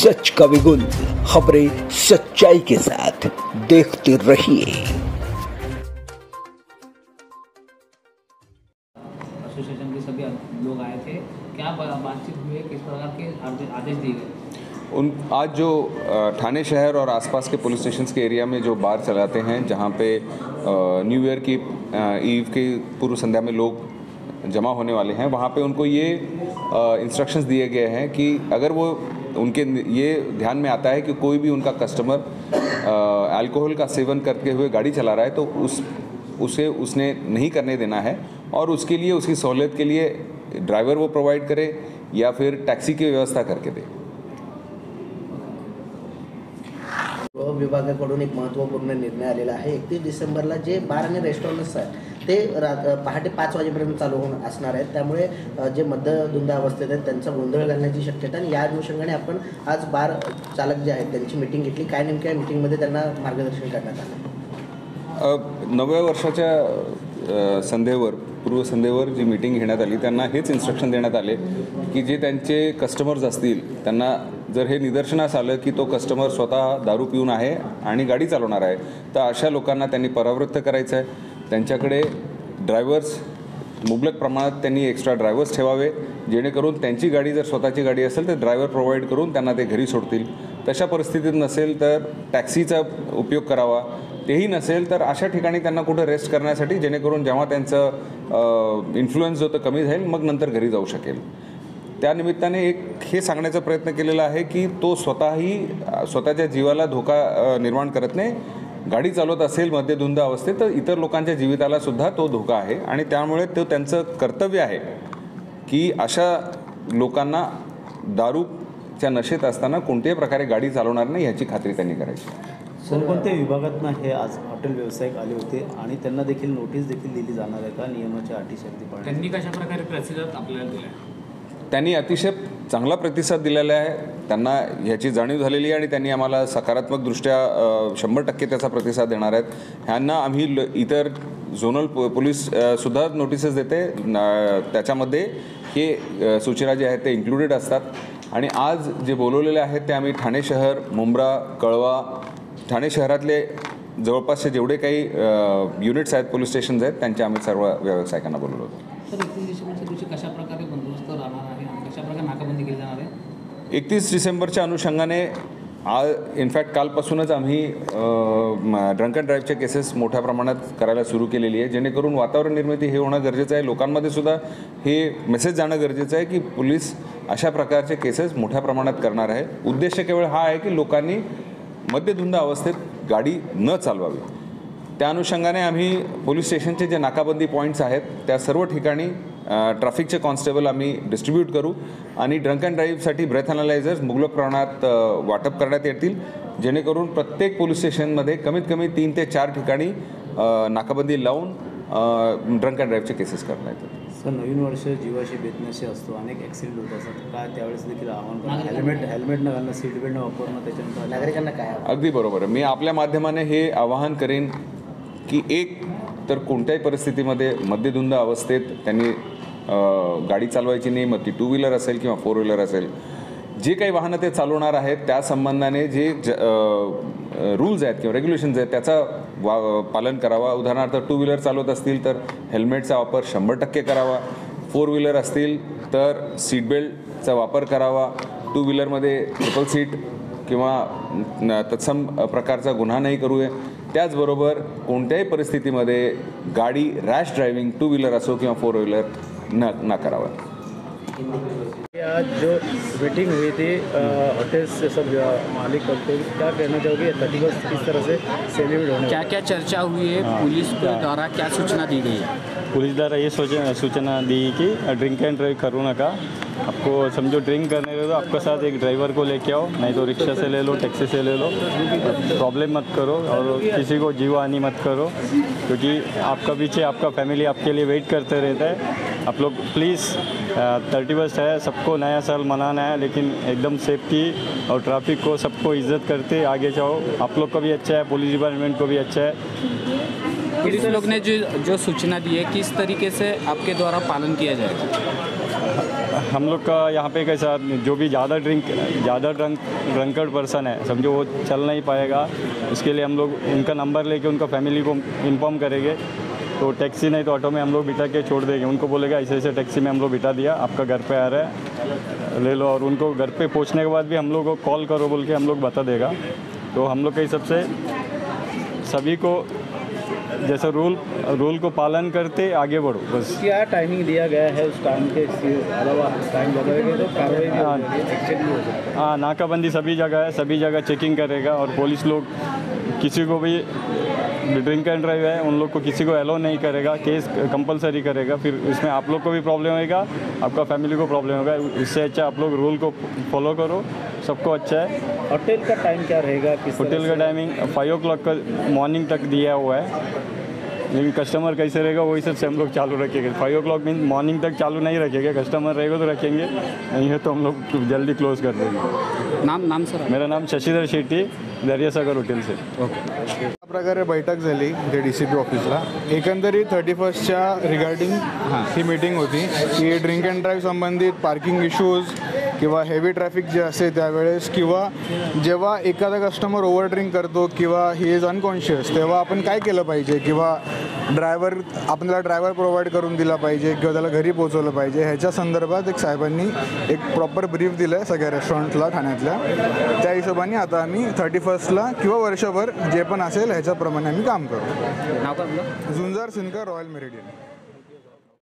सच का विगुल, खबरें सच्चाई के साथ, देखते रहिए। एसोसिएशन के सभी लोग आए थे, क्या बातचीत हुई है, किस प्रकार के आदेश दिए गए? आज जो ठाणे शहर और आसपास के पुलिस स्टेशन के एरिया में जो बार चलाते हैं, जहां पे न्यू ईयर की ईव की पूर्व संध्या में लोग जमा होने वाले हैं, वहां पे उनको ये इंस्ट्रक्शंस दिए गए हैं कि अगर वो उनके ये ध्यान में आता है कि कोई भी उनका कस्टमर अल्कोहल का सेवन करते हुए गाड़ी चला रहा है तो उसे उसने नहीं करने देना है और उसके लिए उसकी सहूलियत के लिए ड्राइवर वो प्रोवाइड करे या फिर टॅक्सी की व्यवस्था करके दे। विभागाकडून एक महत्त्वपूर्ण निर्णय आलेला आहे। 31 डिसेंबरला जे बार आणि रेस्टॉरंट्स आहेत ते पहाटे 5 वाजेपर्यंत चालू असणार आहेत, त्यामुळे जे मद्यधुंद अवस्थेत आहेत त्यांचा गोंधळ घालण्याची शक्यता आणि या अनुषंगाने आपण आज बार चालक जे आहेत त्यांची मीटिंग घेतली। काय नेमक्या मीटिंगमध्ये त्यांना मार्गदर्शन करण्यात आलं? नव्या वर्षाच्या संध्येवर पूर्वसंध्येवर जी मीटिंग घेण्यात आली त्यांना हेच इन्स्ट्रक्शन देण्यात आले की जे त्यांचे कस्टमर्स असतील त्यांना जर हे निदर्शनास आलं की तो कस्टमर स्वतः दारू पिऊन आहे आणि गाडी चालवणार आहे तर अशा लोकांना त्यांनी परावृत्त करायचं आहे। त्यांच्याकडे ड्रायव्हर्स मुबलक प्रमाणात त्यांनी एक्स्ट्रा ड्रायव्हर्स ठेवावे जेणेकरून त्यांची गाडी जर स्वतःची गाडी असेल तर ड्रायव्हर प्रोव्हाइड करून त्यांना ते घरी सोडतील। तशा परिस्थितीत नसेल तर टॅक्सीचा उपयोग करावा, तेही नसेल तर अशा ठिकाणी त्यांना कुठं रेस्ट करण्यासाठी जेणेकरून जेव्हा त्यांचं इन्फ्लुएन्स जो तो कमी जाईल मग नंतर घरी जाऊ शकेल। त्या निमित्ताने एक हे सांगण्याचा प्रयत्न केलेला आहे की तो स्वतःच्या जीवाला धोका निर्माण करत नाही, गाडी चालवत असेल मद्यधुंद अवस्थेत तर इतर लोकांच्या जीविताला सुद्धा तो धोका आहे आणि त्यामुळे तो त्यांचं कर्तव्य आहे की अशा लोकांना दारूच्या नशेत असताना कोणत्याही प्रकारे गाडी चालवणार नाही याची खात्री त्यांनी करायची। कोणकोणत्या विभागातून हे आज हॉटेल व्यावसायिक आले होते आणि त्यांना देखील नोटीस देखील दिली जाणार आहे का नियमाच्या अटी शर्ती पाळण्यासाठी? त्यांनी कशा प्रकारे प्रतिसाद आपल्याला दिला? त्यांनी अतिशय चांगला प्रतिसाद दिलेला आहे, त्यांना ह्याची जाणीव झालेली आहे आणि त्यांनी आम्हाला सकारात्मकदृष्ट्या 100% त्याचा प्रतिसाद देणार आहेत। ह्यांना आम्ही इतर झोनल पोलीस सुद्धा नोटिसेस देते, त्याच्यामध्ये हे सूचना जे आहेत ते इन्क्लुडेड असतात आणि आज जे बोलवलेले आहेत ते आम्ही ठाणे शहर, मुंब्रा, कळवा, ठाणे शहरातले जवळपासचे जेवढे काही युनिट्स आहेत, पोलीस स्टेशन्स आहेत त्यांच्या आम्ही सर्व व्यावसायिकांना बोलवलं होतं। सर 31 डिसेंबरच्या दिवशी कशा प्रकारे बंदोबस्त राहणार आहे, कशा प्रकारे नाकाबंदी केली जाणार आहे? 31 डिसेंबरच्या अनुषंगाने इनफॅक्ट कालपासूनच आम्ही ड्रंक अँड ड्राईव्हच्या केसेस मोठ्या प्रमाणात करायला सुरू केलेली आहे जेणेकरून वातावरण निर्मिती हे होणं गरजेचं आहे। लोकांमध्ये सुद्धा हे मेसेज जाणं गरजेचं आहे की पोलीस अशा प्रकारचे केसेस मोठ्या प्रमाणात करणार आहे। उद्देश केवळ हा आहे की लोकांनी मद्यधुंद अवस्थेत गाडी न चालवावी। त्या अनुषंगाने आम्ही पोलीस स्टेशनचे जे नाकाबंदी पॉईंट्स आहेत त्या सर्व ठिकाणी ट्रॅफिकचे कॉन्स्टेबल आम्ही डिस्ट्रीब्यूट करू आणि ड्रंक अँड ड्राईव्हसाठी ब्रेथ अनालायझर्स मुबलक प्रमाणात वाटप करण्यात येतील जेणेकरून प्रत्येक पोलीस स्टेशनमध्ये कमीत कमी 3 ते 4 ठिकाणी नाकाबंदी लावून ड्रंक अँड ड्राईव्हचे केसेस करण्यात येतील। सर नवीन वर्ष जीवाशी बेतण्याशी असतो, अनेक ॲक्सिडेंट होत असतात, काय त्यावेळेस देखील आव्हान हेल्मेट न घालणं, सीट बेल्ट न वापरणं, त्याच्यानंतर नागरिकांना काय? अगदी बरोबर आहे। मी आपल्या माध्यमाने हे आवाहन करेन की एक तर कोणत्याही परिस्थितीमध्ये मद्यधुंद अवस्थेत त्यांनी गाडी चालवायची नाही, मग ती 2 व्हीलर असेल किंवा 4 व्हीलर असेल, जे काही वाहनं ते चालवणार आहेत त्या संबंधाने जे रूल्स आहेत किंवा रेग्युलेशन्स आहेत त्याचा पालन करावा। उदाहरणार्थ 2 व्हीलर चालवत असतील तर हेल्मेटचा वापर 100% करावा, 4 व्हीलर असतील तर सीट बेल्टचा वापर करावा, 2 व्हीलरमध्ये ट्रिपल सीट किंवा तत्सम प्रकारचा गुन्हा नाही करू नये। त्याचबरोबर कोणत्याही परिस्थितीमध्ये गाडी रॅश ड्रायव्हिंग 2 व्हीलर असो किंवा 4 व्हीलर न करावा। आज जो मीटिंग हुई थी होटल से सब मालिक करते क्या कहना चाहोगे 31 किस तरह से सेलिब्रेट होने, क्या क्या चर्चा हुई है? पुलिस द्वारा क्या सूचना दी गई है? पुलिस द्वारा ये सूचना दी कि ड्रिंक एंड ड्राइव करो ना का, आपको समझो ड्रिंक करने के तो आपके साथ एक ड्राइवर को लेके आओ, नहीं तो रिक्शा से ले लो, टैक्सी से ले लो, प्रॉब्लम मत करो और किसी को जीव हानि मत करो क्योंकि आपका पीछे आपका फैमिली आपके लिए वेट करते रहता है। आप लोग प्लीज़ 31 है, सबको नया साल मनाना है लेकिन एकदम सेफ्टी और ट्रैफिक को सबको इज्जत करते आगे जाओ। आप लोग को भी अच्छा है, पुलिस डिपार्टमेंट को भी अच्छा है। पुलिस लोग ने जो सूचना दी है किस तरीके से आपके द्वारा पालन किया जाएगा? हम लोग का यहाँ पे कैसा जो भी ज़्यादा ड्रंकर्ड पर्सन है समझो वो चल नहीं पाएगा, इसके लिए हम लोग उनका नंबर लेके उनका फैमिली को इन्फॉर्म करेंगे। तो टैक्सी नहीं तो ऑटो में हम लोग बिठा के छोड़ देंगे, उनको बोलेगा ऐसे ऐसे टैक्सी में हम लोग बिठा दिया, आपका घर पे आ रहा है ले लो, और उनको घर पे पहुंचने के बाद भी हम लोग को कॉल करो बोल के हम लोग बता देगा। तो हम लोग के हिसाब से सभी को जैसे रूल को पालन करते आगे बढ़ो बस। क्या टाइमिंग दिया गया है उस टाइम के अलावा टाइम लगाएंगे तो कार्रवाई भी हो जाएगी, एक्शन भी हो सकता है? हाँ, नाकाबंदी सभी जगह है, सभी जगह चेकिंग करेगा और पुलिस लोग किसी को भी ड्रिंक एंड ड्राइव है उन लोग को किसी को अलाउ नहीं करेगा, केस कंपलसरी करेगा, फिर इसमें आप लोग को भी प्रॉब्लम होगा, आपका फैमिली को प्रॉब्लम होगा। इससे अच्छा आप लोग रूल को फॉलो करो, सबको अच्छा है। होटल का टाइम क्या रहेगा? होटल का टाइमिंग 5 o'clock का मॉर्निंग तक दिया हुआ है, लेकिन कस्टमर कैसे रहेगा वही सब से हम लोग चालू रखेंगे। 5 o'clock मीन मॉर्निंग तक चालू नहीं रखेंगे, कस्टमर रहेगा तो रखेंगे, नहीं है तो हम लोग जल्दी क्लोज कर देंगे। नाम सर? मेरा नाम शशिधर शेट्टी, दर्यासागर हॉटेलचे। अशा प्रकारे बैठक झाली ते DCP ऑफिसला। एकंदरीत 31च्या रिगार्डिंग ही मीटिंग होती की ड्रिंक अँड ड्राईव्ह संबंधित पार्किंग इश्यूज किंवा हेवी ट्रॅफिक जे असते त्यावेळेस किंवा जेव्हा एखादा कस्टमर ओव्हर ड्रिंक करतो किंवा ही इज अनकॉन्शियस तेव्हा आपण काय केलं पाहिजे किंवा आपण त्याला ड्रायव्हर प्रोव्हाइड करून दिला पाहिजे किंवा त्याला घरी पोहोचवलं पाहिजे, ह्याच्या संदर्भात एक साहेबांनी एक प्रॉपर ब्रीफ दिलं आहे सगळ्या रेस्टॉरंटला ठाण्यातल्या। त्या हिशोबाने आता आम्ही 31ला किंवा वर्षभर जे पण असेल ह्याच्याप्रमाणे आम्ही काम करू। नाव काय आपलं? झुंजार सिनकर, रॉयल मेरिडियन।